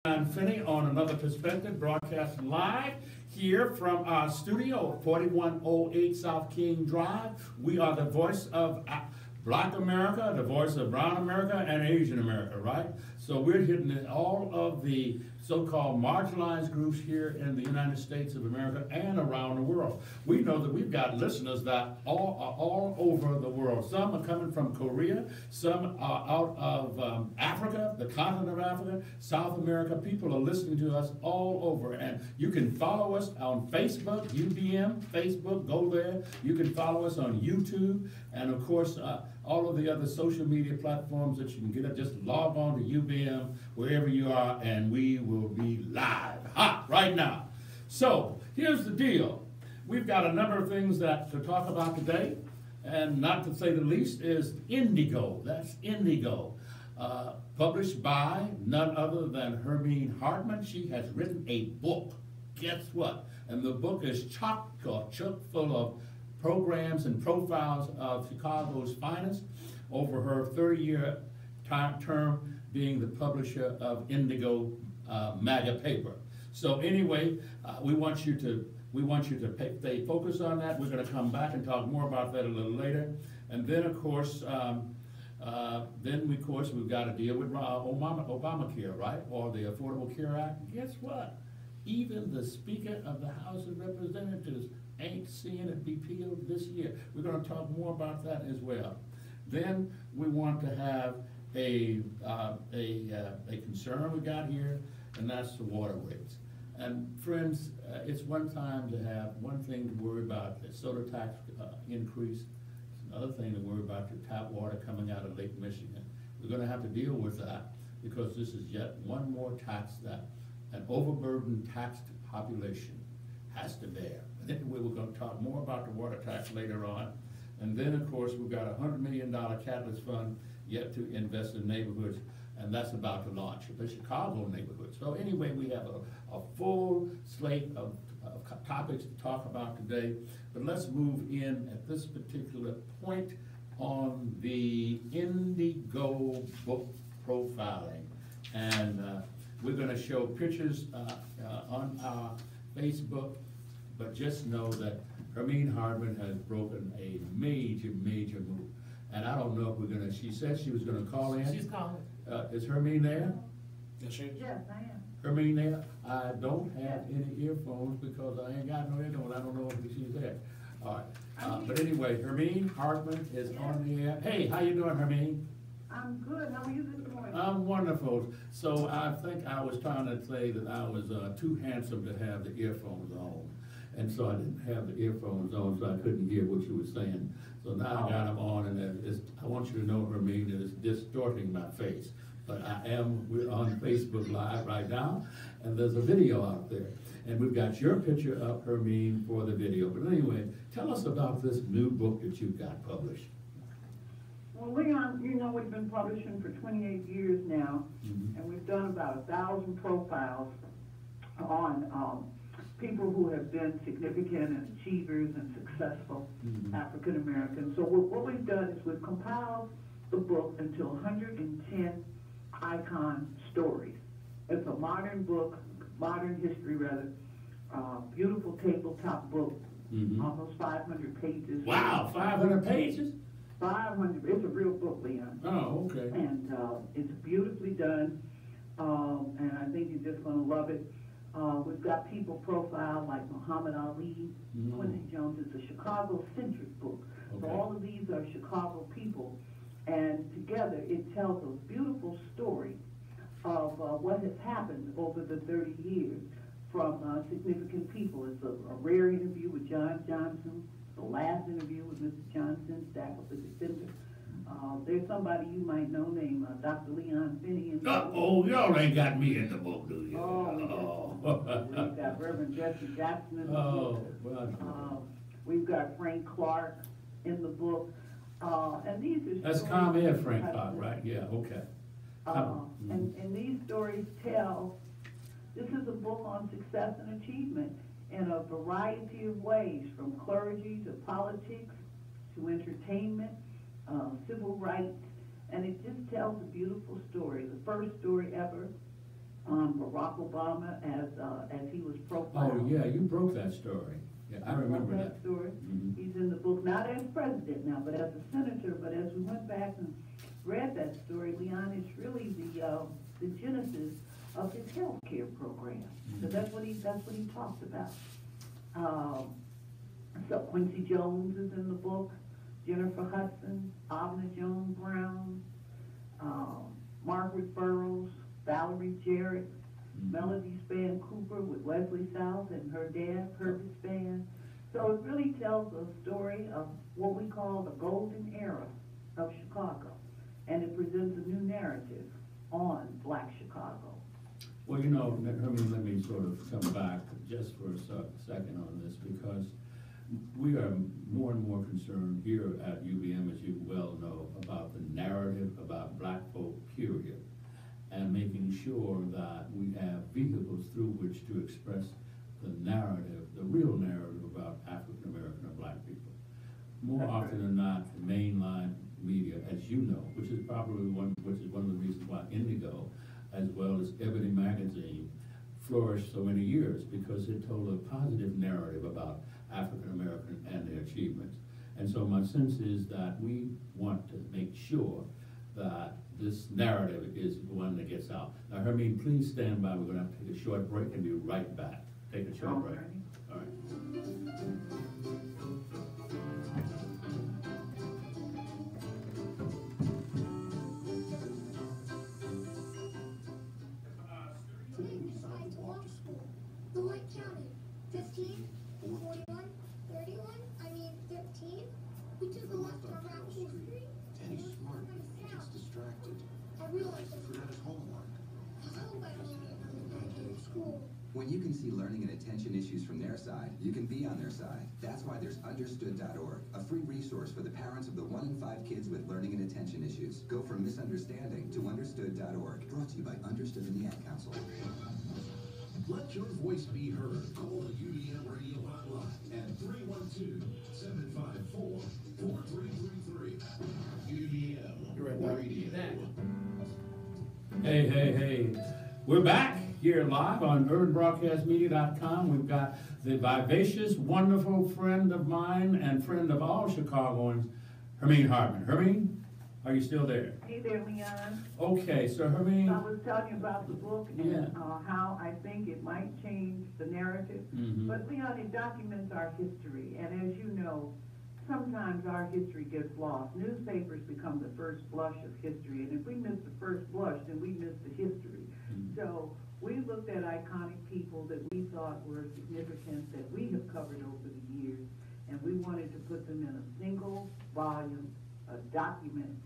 I'm Finney on Another Perspective, broadcasting live here from our studio, 4108 South King Drive. We are the voice of Black America, the voice of Brown America, and Asian America, right? So we're hitting all of the so-called marginalized groups here in the United States of America and around the world. We know that we've got listeners that are all over the world. Some are coming from Korea, some are out of Africa, the continent of Africa, South America. People are listening to us all over. And you can follow us on Facebook, UBM, Facebook, go there. You can follow us on YouTube, and of course, all of the other social media platforms that you can get at. Just log on to UBM, wherever you are, and we will be live, hot, right now. So, here's the deal. We've got a number of things to talk about today, and not to say the least is Indigo. That's Indigo. Published by none other than Hermine Hartman. She has written a book. Guess what? And the book is chock full of programs and profiles of Chicago's finest over her 30-year term being the publisher of Indigo MAGA paper. So anyway, we want you to stay focused on that. We're going to come back and talk more about that a little later. And then of course, we've got to deal with Obamacare, right? Or the Affordable Care Act. Guess what? Even the Speaker of the House of Representatives ain't seeing it be peeled this year. We're going to talk more about that as well. Then we want to have a concern we got here, and that's the water rates. And friends, it's one thing to worry about the soda tax increase. It's another thing to worry about your tap water coming out of Lake Michigan. We're going to have to deal with that because this is yet one more tax that an overburdened taxed population has to bear. But anyway, we're going to talk more about the water tax later on. And then, of course, we've got a $100 million catalyst fund yet to invest in neighborhoods, and that's about to launch, the Chicago neighborhood. So anyway, we have a full slate of topics to talk about today. But let's move in at this particular point on the Indigo book profiling. And we're going to show pictures on our Facebook, but just know that Hermine Hartman has broken a major move. And I don't know if we're going to, she said she was going to call in. She's calling. Is Hermine there? Yes, she is. Yes, I am. Hermine there? I don't have any earphones because I ain't got no earphones. I don't know if she's there. All right. But anyway, Hermine Hartman is on the air. Hey, how you doing, Hermine? I'm good. How are you this morning? I'm wonderful. So I think I was trying to say that I was too handsome to have the earphones on. And so I didn't have the earphones on, so I couldn't hear what you were saying. So now I got them on, and I want you to know, Hermine, that it's distorting my face. But we're on Facebook Live right now, and there's a video out there. And we've got your picture up, Hermine, for the video. But anyway, tell us about this new book that you've got published. Well, Leon, you know we've been publishing for 28 years now, and we've done about 1,000 profiles on people who have been significant and achievers and successful African Americans. So what we've done is we've compiled the book into 110 icon stories. It's a modern book, modern history rather, beautiful tabletop book, almost 500 pages. Wow, 500 pages? 500, it's a real book, Leon. Oh, okay. And it's beautifully done, and I think you're just going to love it. We've got people profiled like Muhammad Ali, Quincy Jones. It's a Chicago-centric book. Okay. So all of these are Chicago people, and together it tells a beautiful story of what has happened over the 30 years from significant people. It's a rare interview with John Johnson, the last interview with Mr. Johnson, staff of the defender. There's somebody you might know named Dr. Leon Finney. Oh, y'all ain't got me in the book, do you? We've got Reverend Jesse Jackson in the book. We've got Frank Clark in the book. And these are That's ComEd Frank Clark, right? Yeah, okay. And these stories tell, this is a book on success and achievement in a variety of ways, from clergy to politics to entertainment, civil rights, and it just tells a beautiful story. The first story ever on Barack Obama as he was profiled. Oh, yeah, you broke that story. Yeah, I remember that. Story. Mm-hmm. He's in the book, not as president now, but as a senator. But as we went back and read that story, Leon, it's really the genesis of his health care program. Mm-hmm. So that's what he talks about. So Quincy Jones is in the book, Jennifer Hudson, Abner Jones Brown, Margaret Burroughs, Valerie Jarrett, Melody Spann Cooper with Leslie South and her dad, Herbert Spann. So it really tells a story of what we call the golden era of Chicago. And it presents a new narrative on Black Chicago. Well, you know, let me sort of come back just for a second on this, because we are more and more concerned here at UVM, as you well know, about the narrative about black folk, period, and making sure that we have vehicles through which to express the narrative, the real narrative about African American or black people. More often than not, the mainline media, as you know, which is one of the reasons why Indigo, as well as Ebony Magazine, flourished so many years, because it told a positive narrative about African American and their achievements. And so my sense is that we want to make sure that this narrative is one that gets out. Now, Hermine, please stand by. We're going to have to take a short break and be right back. Take a short break. All right. The light counted. 15, 41, 31, I mean 13. We took a left on Route 23. Danny's smart. He gets distracted. I realized He forgot his homework. I hope I don't get another bad day at school. When you can see learning and attention issues from their side, you can be on their side. That's why there's Understood.org, a free resource for the parents of the 1 in 5 kids with learning and attention issues. Go from misunderstanding to Understood.org. Brought to you by Understood and the Ad Council. Let your voice be heard. Call the UVM radio hotline at 312-754-4333. UVM Radio. Hey. We're back here live on UrbanBroadcastMedia.com. We've got the vivacious, wonderful friend of mine and friend of all Chicagoans, Hermine Hartman. Hermine, are you still there? Hey there, Leon. Okay, so Hermine. I was telling you about the book and Yeah. How I think it might change the narrative. Mm-hmm. But Leon, it documents our history. And as you know, sometimes our history gets lost. Newspapers become the first blush of history. And if we miss the first blush, then we miss the history. Mm-hmm. So we looked at iconic people that we thought were significant, that we have covered over the years. And we wanted to put them in a single volume, a document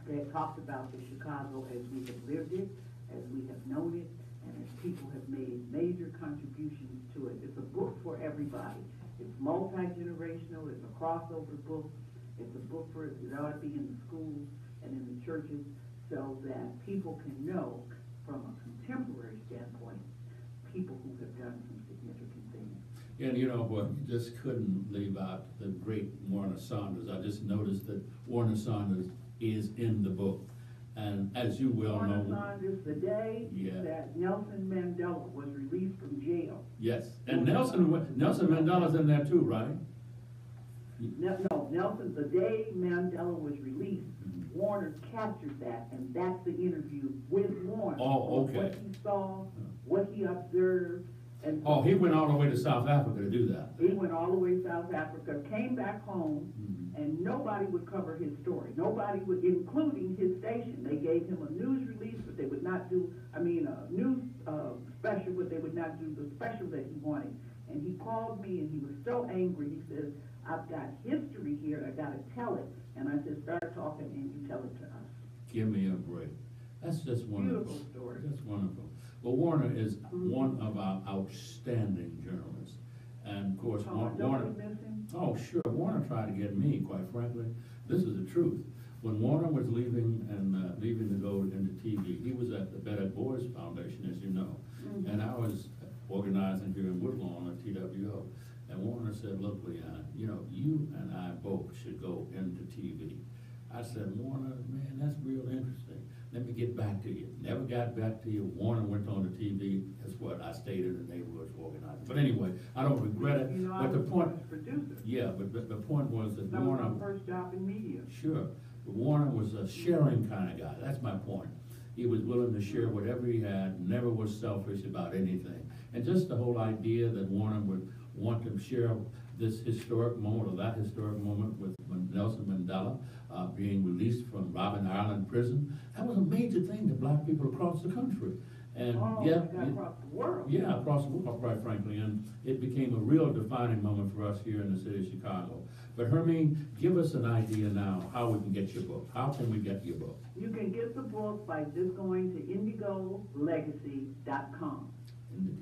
that talks about the Chicago as we have lived it, as we have known it, and as people have made major contributions to it. It's a book for everybody. It's multi-generational, it's a crossover book, it's a book for, it ought to be in the schools and in the churches, so that people can know from a contemporary standpoint, people who have done some significant things. And you know what, you just couldn't leave out the great Warner Saunders. I just noticed that Warner Saunders is in the book. And as you well know. Warner Saunders, the day that Nelson Mandela was released from jail. Yes, and Nelson Mandela's in there too, right? No, Nelson, the day Mandela was released, Warner captured that, and that's the interview with Warner. Oh, okay. What he saw, what he observed, and. Oh, he went all the way to South Africa to do that. He went all the way to South Africa, came back home, and nobody would cover his story. Nobody would, including his station. They gave him a news release, but they would not do, a news special, but they would not do the special that he wanted. And he called me, and he was so angry. He says, I've got history here, I gotta tell it. And I said, start talking, and you tell it to us. Give me a break. That's just wonderful. Beautiful story. That's wonderful. Well, Warner is one of our outstanding journalists. And of course, Warner. Oh, sure. Warner tried to get me, quite frankly. This is the truth. When Warner was leaving to go into TV, he was at the Better Boys Foundation, as you know. And I was organizing here in Woodlawn at TWO. And Warner said, look, Leon, you and I both should go into TV. I said, Warner, man, that's real interesting. let me get back to you. Never got back to you. Warner went on the TV. That's what I stayed in the neighborhood organizing. But anyway, I don't regret it. You know, I But the was point, a producer. yeah, but the point was that That was Warner. my first job in media. Sure, but Warner was a sharing kind of guy, that's my point. He was willing to share whatever he had, never was selfish about anything. And just the whole idea that Warner would want to share this historic moment, or that historic moment with Nelson Mandela, being released from Robben Island prison, that was a major thing to black people across the country. And Oh, yeah, my God, across the world. yeah, across the world, quite frankly, and it became a real defining moment for us here in the city of Chicago. But Hermine, give us an idea now how we can get your book. How can we get your book? You can get the book by just going to indigolegacy.com.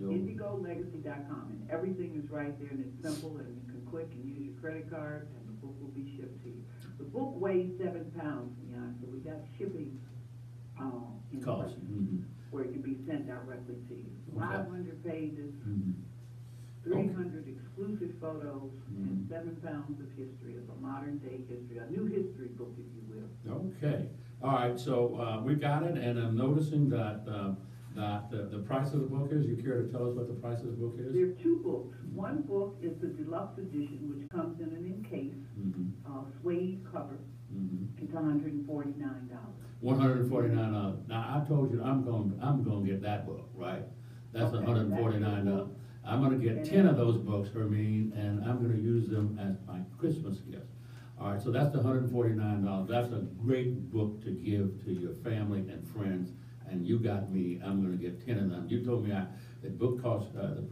indigolegacy.com, and everything is right there, and it's simple, and you can click and use your credit card, and the book will be shipped to you. The book weighs 7 pounds, Leon, so we got shipping, Cost. Mm-hmm. where it can be sent directly to you. Okay. 500 pages, Mm-hmm. 300 exclusive photos, and Mhm. 7 pounds of history, of a modern day history, a new history book, if you will. Okay, all right, so, we got it, and I'm noticing that, the price of the book is, you care to tell us what the price of the book is? There are 2 books. One book is the deluxe edition, which comes in an encased, Mm-hmm. suede cover. Mm-hmm. It's $149. $149. Now, I told you, I'm gonna get that book, right? That's Okay, $149. I'm gonna get 10 of those books, Hermine, and I'm gonna use them as my Christmas gift. All right, so that's the $149. That's a great book to give to your family and friends, and you got me, I'm gonna get 10 of them. You told me the book cost, the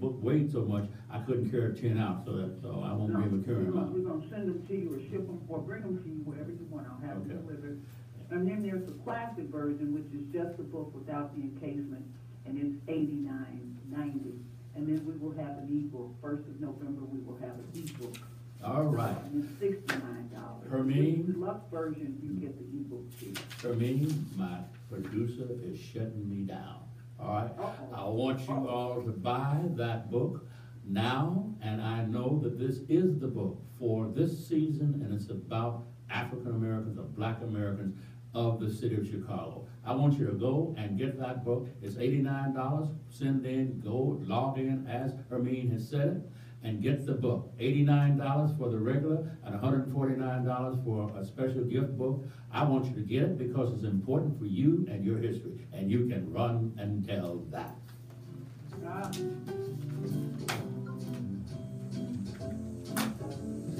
book weighed so much, I couldn't carry 10 out, so I won't be able to carry them out. We're gonna send them to you or ship them or bring them to you wherever you want. I'll have them Okay. delivered. And then there's the classic version, which is just the book without the encasement, and it's $89.90. And then we will have an ebook. 1st of November, we will have an ebook. All right. And it's $69. Hermine? With the deluxe version, you get the ebook too. Hermine, my producer is shutting me down, all right? Uh-oh. I want you all to buy that book now, and I know that this is the book for this season, and it's about African Americans or Black Americans of the city of Chicago. I want you to go and get that book. It's $89. Send in, go log in as Hermine has said it, and get the book. $89 for the regular and $149 for a special gift book. I want you to get it because it's important for you and your history, and you can run and tell that.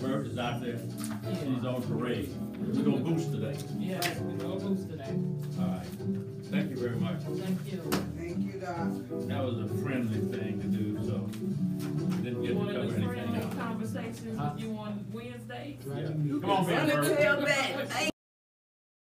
Bert is out there. She's on parade. We're gonna boost today. Yes, we're gonna boost today. All right. Thank you very much. Thank you. Thank you, Doc. That was a friendly thing to do, so we didn't get You to wanna cover do anything friendly else. conversations with you on Wednesdays? Yeah. Come on, Let Bert. me tell that.